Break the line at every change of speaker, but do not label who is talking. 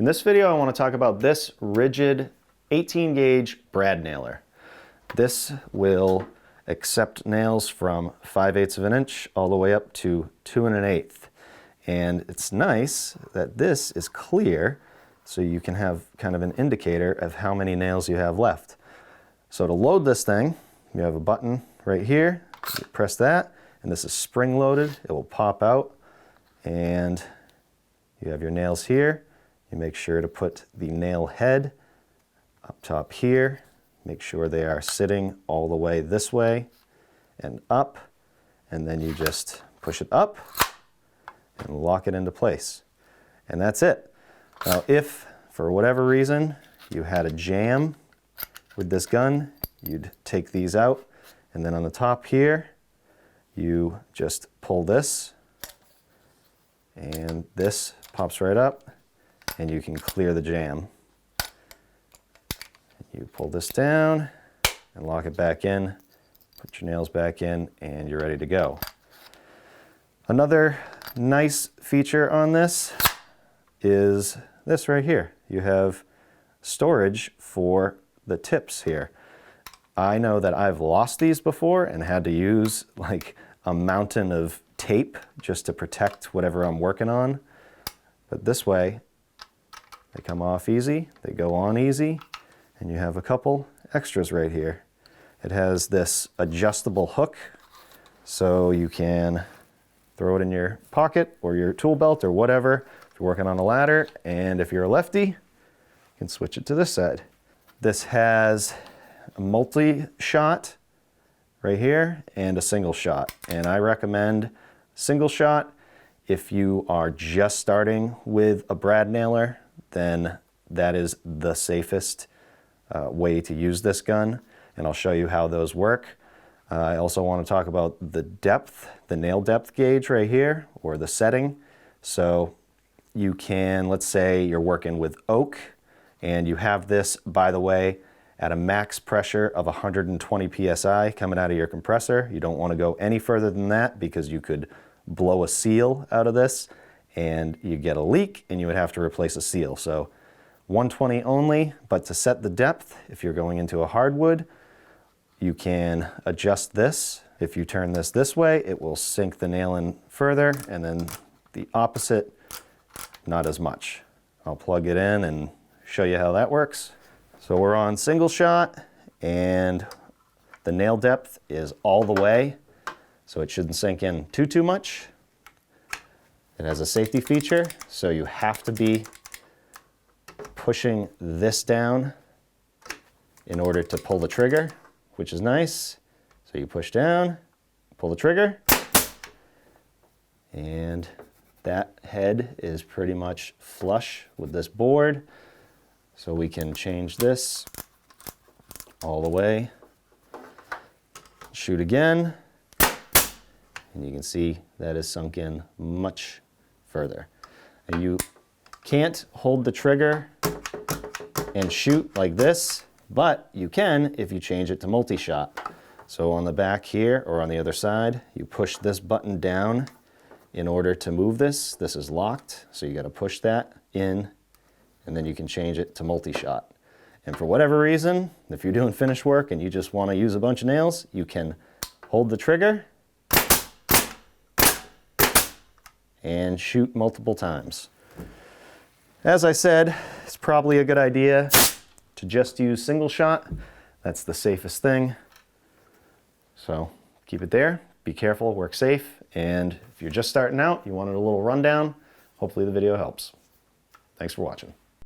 In this video, I want to talk about this Ridgid 18 gauge brad nailer. This will accept nails from 5/8 of an inch all the way up to 2 1/8. And it's nice that this is clear, so you can have kind of an indicator of how many nails you have left. So to load this thing, you have a button right here. You press that, and this is spring loaded. It will pop out, and you have your nails here. You make sure to put the nail head up top here. Make sure they are sitting all the way this way and up, and then you just push it up and lock it into place. And that's it. Now, if for whatever reason you had a jam with this gun, you'd take these out, and then on the top here, you just pull this, and this pops right up, and you can clear the jam. You pull this down and lock it back in, put your nails back in, and you're ready to go. Another nice feature on this is this right here. You have storage for the tips here. I know that I've lost these before and had to use like a mountain of tape just to protect whatever I'm working on. But this way, they come off easy, they go on easy, and you have a couple extras right here. It has this adjustable hook, so you can throw it in your pocket or your tool belt or whatever if you're working on a ladder, and if you're a lefty, you can switch it to this side. This has a multi-shot right here and a single shot, and I recommend single shot. If you are just starting with a brad nailer, then that is the safest way to use this gun, and I'll show you how those work. I also want to talk about the depth, the nail depth gauge right here, or the setting. So you can, let's say you're working with oak, and you have this, by the way, at a max pressure of 120 psi coming out of your compressor. You don't want to go any further than that because you could blow a seal out of this and you get a leak and you would have to replace a seal. So 120 only, but to set the depth, if you're going into a hardwood, you can adjust this. If you turn this way, it will sink the nail in further, and then the opposite, not as much. I'll plug it in and show you how that works. So we're on single shot, and the nail depth is all the way, so it shouldn't sink in too much. It has a safety feature, so you have to be pushing this down in order to pull the trigger, which is nice. So you push down, pull the trigger, and that head is pretty much flush with this board. So we can change this all the way, shoot again, and you can see that is sunk in much further. And you can't hold the trigger and shoot like this, but you can if you change it to multi-shot. So on the back here or on the other side, you push this button down in order to move this. This is locked, so you got to push that in, and then you can change it to multi-shot. And for whatever reason, if you're doing finish work and you just want to use a bunch of nails, you can hold the trigger and shoot multiple times. As I said, it's probably a good idea to just use single shot. That's the safest thing. So keep it there, be careful, work safe, and if you're just starting out, you wanted a little rundown, hopefully the video helps. Thanks for watching.